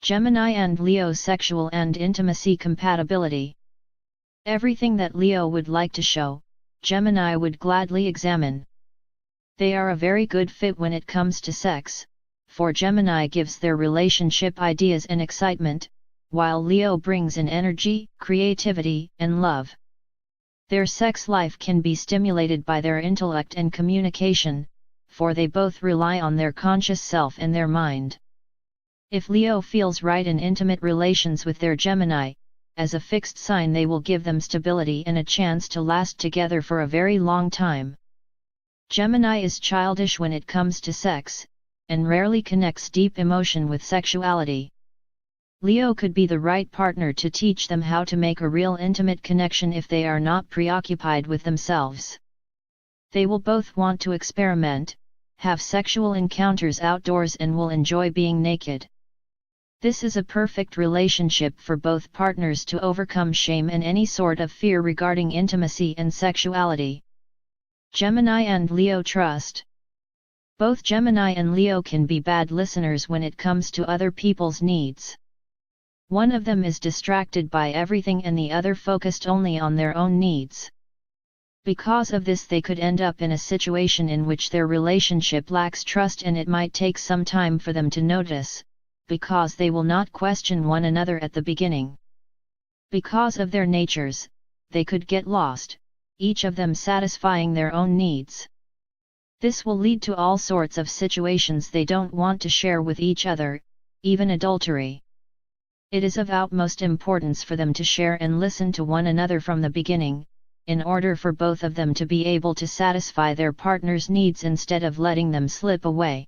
Gemini and Leo sexual and intimacy compatibility. Everything that Leo would like to show, Gemini would gladly examine. They are a very good fit when it comes to sex, for Gemini gives their relationship ideas and excitement, while Leo brings in energy, creativity, and love. Their sex life can be stimulated by their intellect and communication, for they both rely on their conscious self and their mind. If Leo feels right in intimate relations with their Gemini, as a fixed sign they will give them stability and a chance to last together for a very long time. Gemini is childish when it comes to sex, and rarely connects deep emotion with sexuality. Leo could be the right partner to teach them how to make a real intimate connection if they are not preoccupied with themselves. They will both want to experiment, have sexual encounters outdoors and will enjoy being naked. This is a perfect relationship for both partners to overcome shame and any sort of fear regarding intimacy and sexuality. Gemini and Leo trust. Both Gemini and Leo can be bad listeners when it comes to other people's needs. One of them is distracted by everything and the other focused only on their own needs. Because of this, they could end up in a situation in which their relationship lacks trust, and it might take some time for them to notice, because they will not question one another at the beginning. Because of their natures, they could get lost, each of them satisfying their own needs. This will lead to all sorts of situations they don't want to share with each other, even adultery. It is of utmost importance for them to share and listen to one another from the beginning, in order for both of them to be able to satisfy their partner's needs instead of letting them slip away.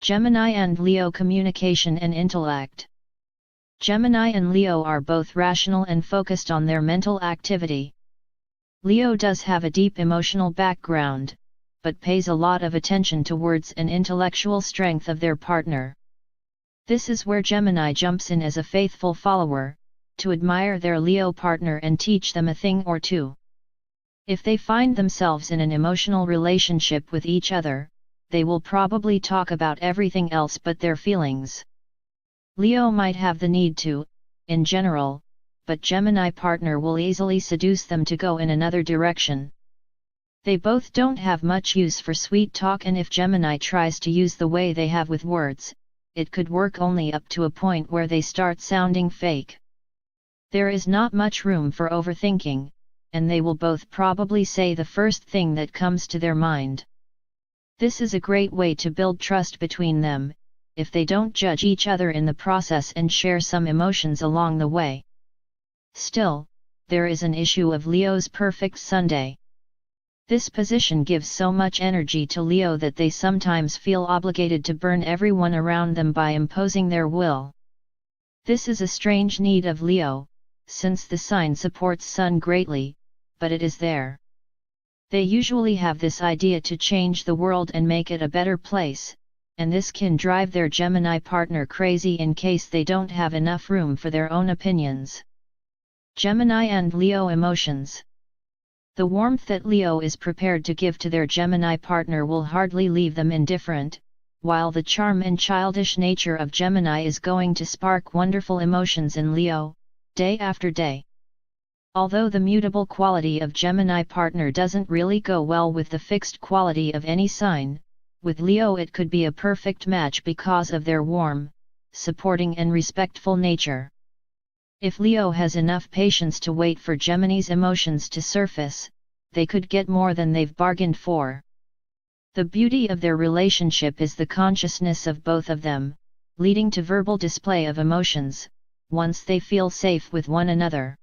Gemini and Leo communication and intellect. Gemini and Leo are both rational and focused on their mental activity. Leo does have a deep emotional background, but pays a lot of attention towards an intellectual strength of their partner. This is where Gemini jumps in as a faithful follower, to admire their Leo partner and teach them a thing or two. If they find themselves in an emotional relationship with each other, they will probably talk about everything else but their feelings. Leo might have the need to, in general, but Gemini partner will easily seduce them to go in another direction. They both don't have much use for sweet talk, and if Gemini tries to use the way they have with words, it could work only up to a point where they start sounding fake. There is not much room for overthinking, and they will both probably say the first thing that comes to their mind. This is a great way to build trust between them, if they don't judge each other in the process and share some emotions along the way. Still, there is an issue of Leo's perfect Sunday. This position gives so much energy to Leo that they sometimes feel obligated to burn everyone around them by imposing their will. This is a strange need of Leo, since the sign supports Sun greatly, but it is there. They usually have this idea to change the world and make it a better place, and this can drive their Gemini partner crazy in case they don't have enough room for their own opinions. Gemini and Leo emotions. The warmth that Leo is prepared to give to their Gemini partner will hardly leave them indifferent, while the charm and childish nature of Gemini is going to spark wonderful emotions in Leo, day after day. Although the mutable quality of Gemini partner doesn't really go well with the fixed quality of any sign, with Leo it could be a perfect match because of their warm, supporting and respectful nature. If Leo has enough patience to wait for Gemini's emotions to surface, they could get more than they've bargained for. The beauty of their relationship is the consciousness of both of them, leading to verbal display of emotions, once they feel safe with one another.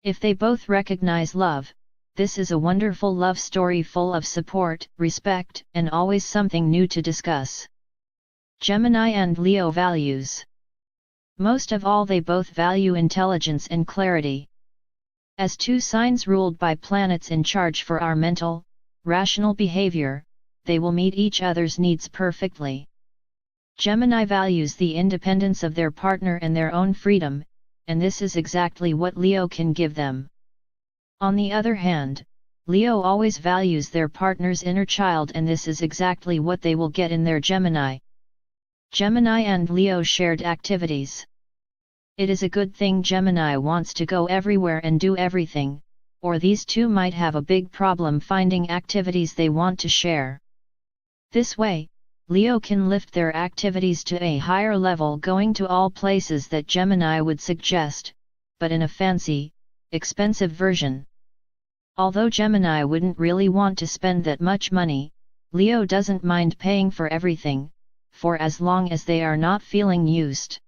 If they both recognize love, this is a wonderful love story full of support, respect, and always something new to discuss. Gemini and Leo values. Most of all, they both value intelligence and clarity. As two signs ruled by planets in charge for our mental, rational behavior, they will meet each other's needs perfectly. Gemini values the independence of their partner and their own freedom, and this is exactly what Leo can give them. On the other hand, Leo always values their partner's inner child, and this is exactly what they will get in their Gemini. Gemini and Leo shared activities. It is a good thing Gemini wants to go everywhere and do everything, or these two might have a big problem finding activities they want to share. This way, Leo can lift their activities to a higher level, going to all places that Gemini would suggest, but in a fancy, expensive version. Although Gemini wouldn't really want to spend that much money, Leo doesn't mind paying for everything, for as long as they are not feeling used.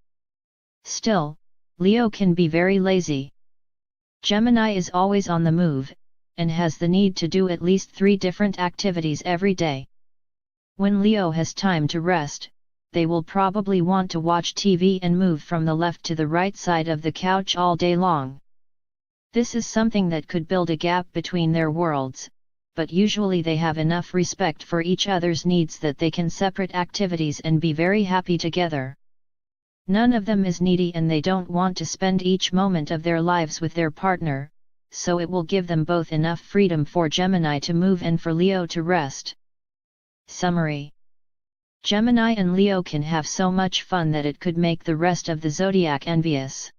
Still, Leo can be very lazy. Gemini is always on the move, and has the need to do at least 3 different activities every day. When Leo has time to rest, they will probably want to watch TV and move from the left to the right side of the couch all day long. This is something that could build a gap between their worlds, but usually they have enough respect for each other's needs that they can separate activities and be very happy together. None of them is needy and they don't want to spend each moment of their lives with their partner, so it will give them both enough freedom for Gemini to move and for Leo to rest. Summary: Gemini and Leo can have so much fun that it could make the rest of the zodiac envious.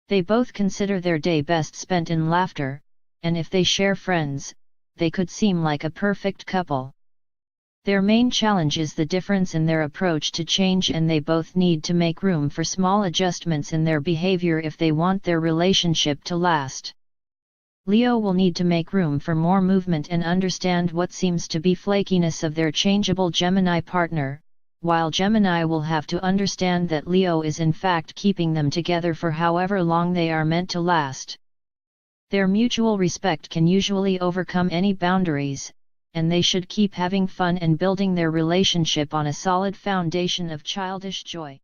They both consider their day best spent in laughter, and if they share friends, they could seem like a perfect couple. Their main challenge is the difference in their approach to change, and they both need to make room for small adjustments in their behavior if they want their relationship to last. Leo will need to make room for more movement and understand what seems to be flakiness of their changeable Gemini partner, while Gemini will have to understand that Leo is in fact keeping them together for however long they are meant to last. Their mutual respect can usually overcome any boundaries, and they should keep having fun and building their relationship on a solid foundation of childish joy.